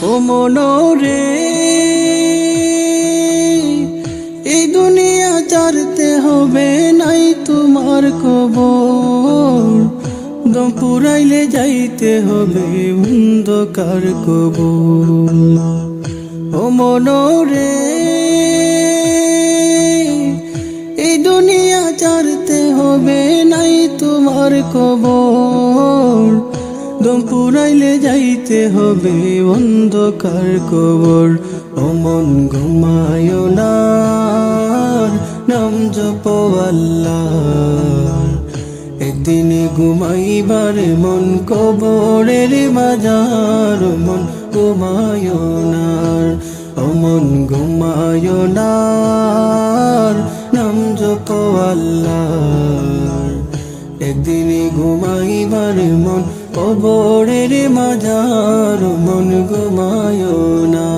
ও মনোরে এই দুনিয়া ছাড়তে হবে নাই তোমার কবর, দম পুরাইলে যাইতে হবে অন্ধকার কবর। ও মনোরে এই দুনিয়া ছাড়তে হবে নাই তোমার কবর, দম পুরাইলে যাইতে হবে অন্ধকার কবর। ও মন ঘুমায় না, নাম জপো আল্লাহর, একদিন ঘুমাইবার মন কবরের বাজার। মন ঘুমায় না, ও মন ঘুমায় না, নাম জপো আল্লাহর, একদিন ঘুমাইবার মন কবরের মাজার। মন ঘুমায় না।